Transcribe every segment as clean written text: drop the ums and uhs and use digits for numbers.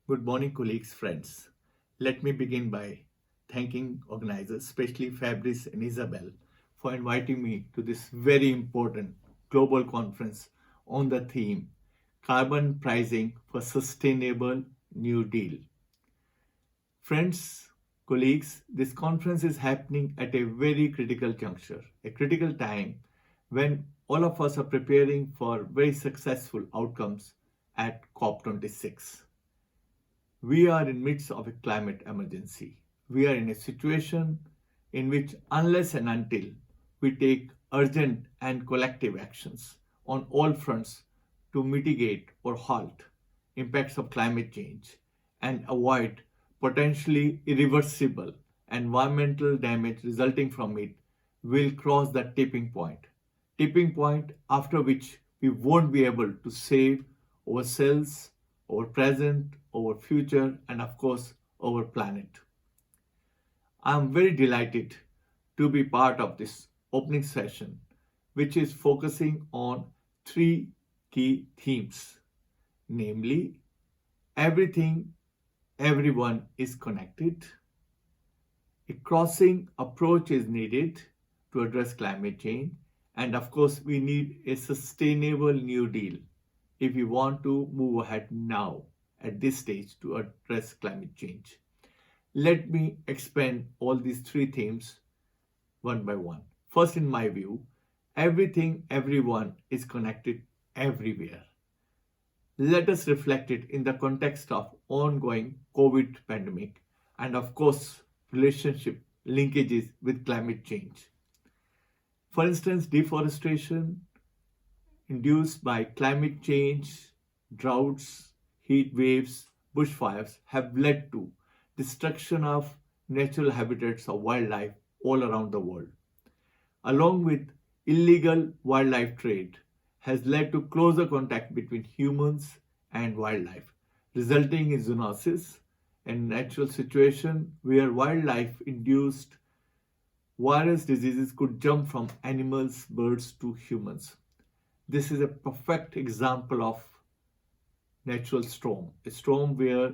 Good morning, colleagues, friends. Let me begin by thanking organizers, especially Fabrice and Isabel, for inviting me to this very important global conference on the theme Carbon Pricing for Sustainable New Deal. Friends, colleagues, this conference is happening at a very critical juncture, a critical time when all of us are preparing for very successful outcomes at COP26. We are in midst of a climate emergency. We are in a situation in which unless and until we take urgent and collective actions on all fronts to mitigate or halt impacts of climate change and avoid potentially irreversible environmental damage resulting from it, will cross that tipping point after which we won't be able to save ourselves, our present, our future, and of course, our planet. I am very delighted to be part of this opening session, which is focusing on three key themes, namely, everything, everyone is connected, a crossing approach is needed to address climate change, and of course, we need a sustainable New Deal if we want to move ahead now at this stage to address climate change. Let me expand all these three themes one by one. First, in my view, everything, everyone is connected everywhere. Let us reflect it in the context of ongoing COVID pandemic and of course relationship linkages with climate change. For instance, deforestation induced by climate change, droughts, heat waves, bushfires have led to destruction of natural habitats of wildlife all around the world. Along with illegal wildlife trade has led to closer contact between humans and wildlife, resulting in zoonosis, a natural situation where wildlife induced virus diseases could jump from animals, birds to humans. This is a perfect example of natural storm, a storm where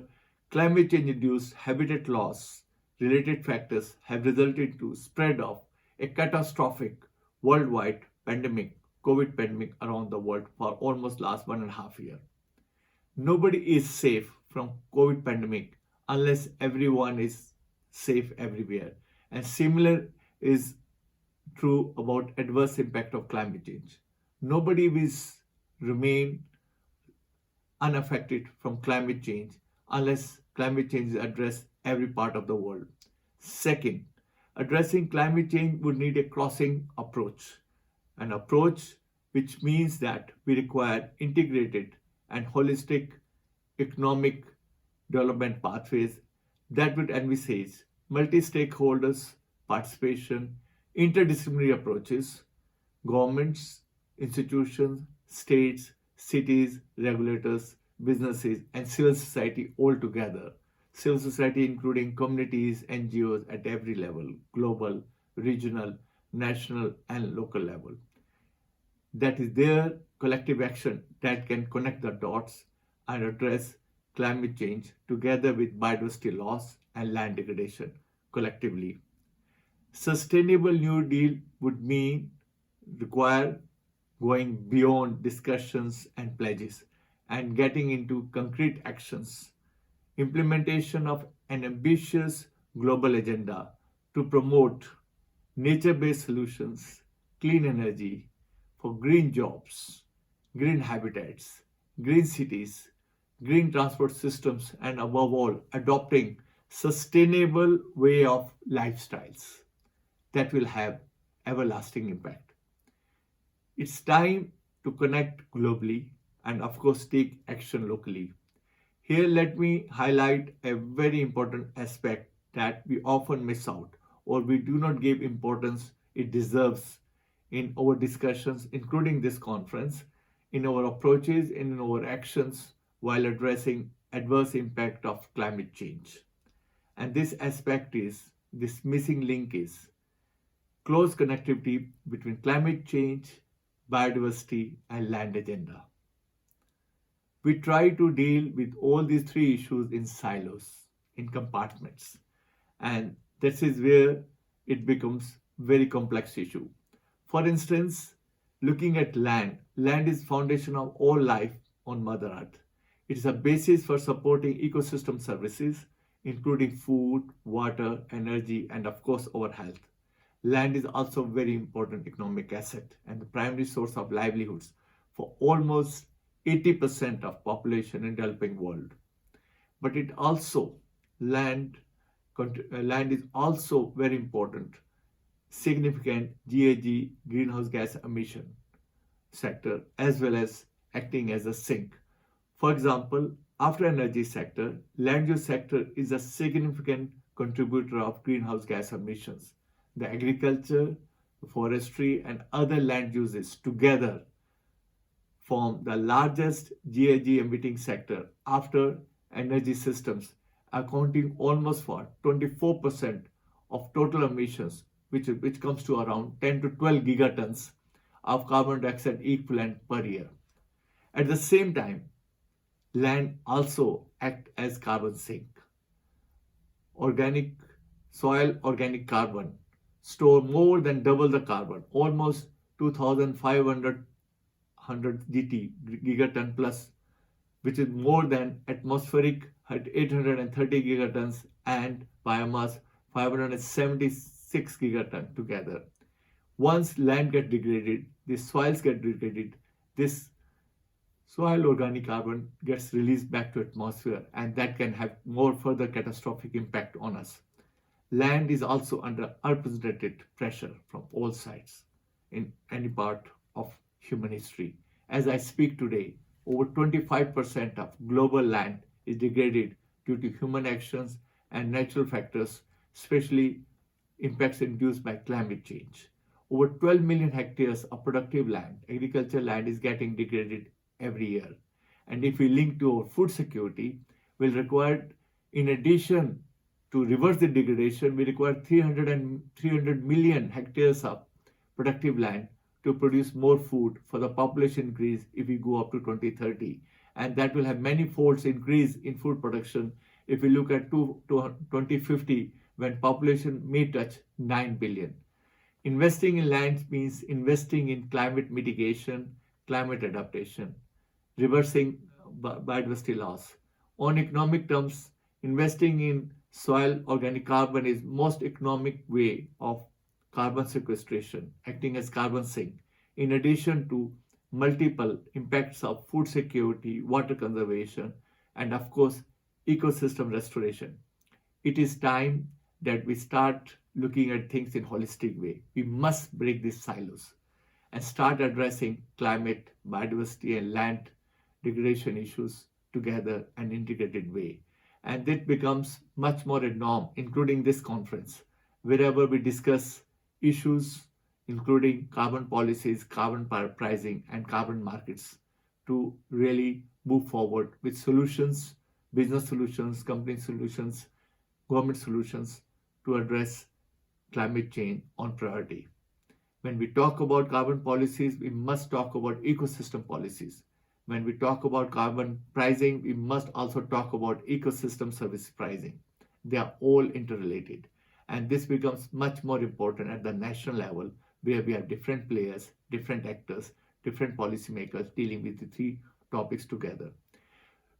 climate change induced habitat loss related factors have resulted to spread of a catastrophic worldwide pandemic, COVID pandemic around the world for almost last 1.5 years. Nobody is safe from COVID pandemic unless everyone is safe everywhere. And similar is true about adverse impact of climate change. Nobody will remain unaffected from climate change unless climate change is addressed every part of the world. Second, addressing climate change would need a crossing approach, an approach which means that we require integrated and holistic economic development pathways that would envisage multi-stakeholders participation, interdisciplinary approaches, governments, institutions, states, cities, regulators, businesses, and civil society all together. Civil society including communities, NGOs at every level, global, regional, national, and local level. That is their collective action that can connect the dots and address climate change together with biodiversity loss and land degradation collectively. Sustainable New Deal would mean require going beyond discussions and pledges and getting into concrete actions. Implementation of an ambitious global agenda to promote nature based solutions, clean energy, for green jobs, green habitats, green cities, green transport systems, and above all, adopting sustainable way of lifestyles that will have everlasting impact. It's time to connect globally and, of course, take action locally. Here, let me highlight a very important aspect that we often miss out or we do not give importance it deserves in our discussions, including this conference, in our approaches, in our actions while addressing adverse impact of climate change. And this aspect is, this missing link is close connectivity between climate change, biodiversity, and land agenda. We try to deal with all these three issues in silos, in compartments. And this is where it becomes very complex issue. For instance, looking at land, land is foundation of all life on Mother Earth. It is a basis for supporting ecosystem services, including food, water, energy, and of course our health. Land is also a very important economic asset and the primary source of livelihoods for almost 80% of population in developing world. But it also land land is also very important, significant GHG greenhouse gas emission sector as well as acting as a sink. For example, after energy sector, land use sector is a significant contributor of greenhouse gas emissions. The agriculture, forestry and other land uses together form the largest GHG emitting sector after energy systems, accounting almost for 24% of total emissions, which comes to around 10 to 12 gigatons of carbon dioxide equivalent per year. At the same time, land also act as carbon sink. Organic soil organic carbon store more than double the carbon, almost 2,500 GT gigaton plus, which is more than atmospheric at 830 gigatons and biomass 576 gigaton together. Once land gets degraded, the soils get degraded, this soil organic carbon gets released back to atmosphere and that can have more further catastrophic impact on us. Land is also under unprecedented pressure from all sides in any part of human history. As I speak today, over 25% of global land is degraded due to human actions and natural factors, especially impacts induced by climate change. Over 12 million hectares of productive land, agricultural land, is getting degraded every year. And if we link to our food security, we'll require, in addition to reverse the degradation, we require 300 million hectares of productive land to produce more food for the population increase if we go up to 2030. And that will have many folds increase in food production if we look at 2050 when population may touch 9 billion. Investing in land means investing in climate mitigation, climate adaptation, reversing biodiversity loss. On economic terms, investing in soil organic carbon is most economic way of carbon sequestration, acting as carbon sink, in addition to multiple impacts of food security, water conservation, and of course, ecosystem restoration. It is time that we start looking at things in holistic way. We must break these silos and start addressing climate, biodiversity, and land degradation issues together in an integrated way. And it becomes much more a norm, including this conference, wherever we discuss issues including carbon policies, carbon pricing, and carbon markets to really move forward with solutions, business solutions, company solutions, government solutions to address climate change on priority. When we talk about carbon policies, we must talk about ecosystem policies. When we talk about carbon pricing, we must also talk about ecosystem service pricing. They are all interrelated. And this becomes much more important at the national level, where we have different players, different actors, different policymakers dealing with the three topics together.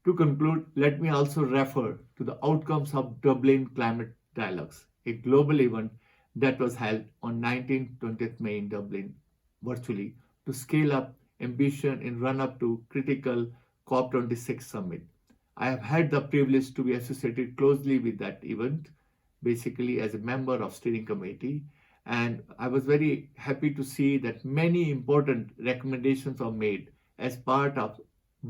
To conclude, let me also refer to the outcomes of Dublin Climate Dialogues, a global event that was held on 19-20th May in Dublin virtually to scale up ambition in run-up to critical COP26 summit. I have had the privilege to be associated closely with that event, basically as a member of steering committee, and I was very happy to see that many important recommendations are made as part of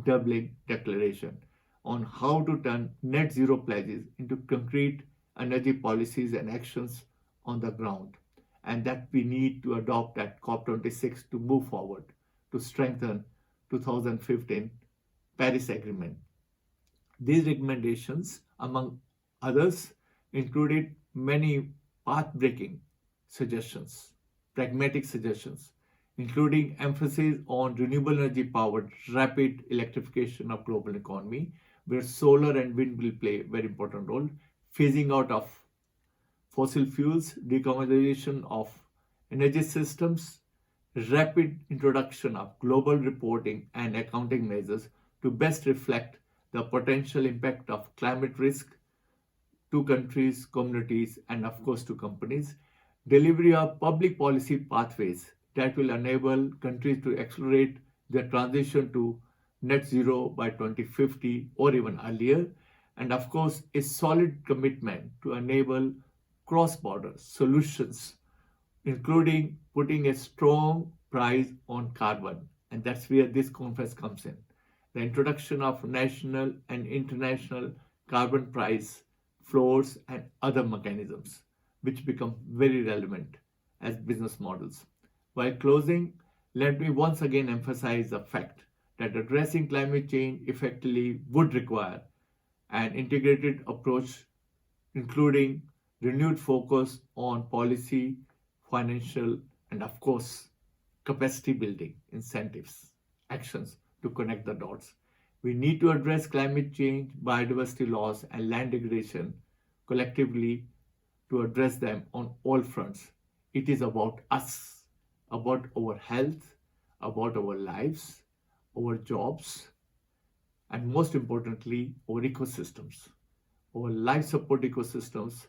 Dublin Declaration on how to turn net zero pledges into concrete energy policies and actions on the ground, and that we need to adopt at COP26 to move forward to strengthen 2015 Paris Agreement. These recommendations, among others, included many path-breaking suggestions, pragmatic suggestions, including emphasis on renewable energy powered rapid electrification of global economy, where solar and wind will play a very important role, phasing out of fossil fuels, decarbonization of energy systems, rapid introduction of global reporting and accounting measures to best reflect the potential impact of climate risk to countries, communities, and of course to companies. Delivery of public policy pathways that will enable countries to accelerate their transition to net zero by 2050 or even earlier. And of course, a solid commitment to enable cross border solutions, including putting a strong price on carbon. And that's where this conference comes in. The introduction of national and international carbon price floors and other mechanisms, which become very relevant as business models. While closing, let me once again emphasize the fact that addressing climate change effectively would require an integrated approach, including renewed focus on policy, financial, and of course, capacity building incentives, actions to connect the dots. We need to address climate change, biodiversity loss, and land degradation collectively to address them on all fronts. It is about us, about our health, about our lives, our jobs, and most importantly, our ecosystems, our life support ecosystems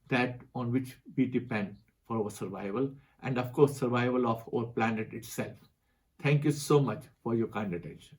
that on which we depend for our survival and of course survival of our planet itself. Thank you so much for your kind attention.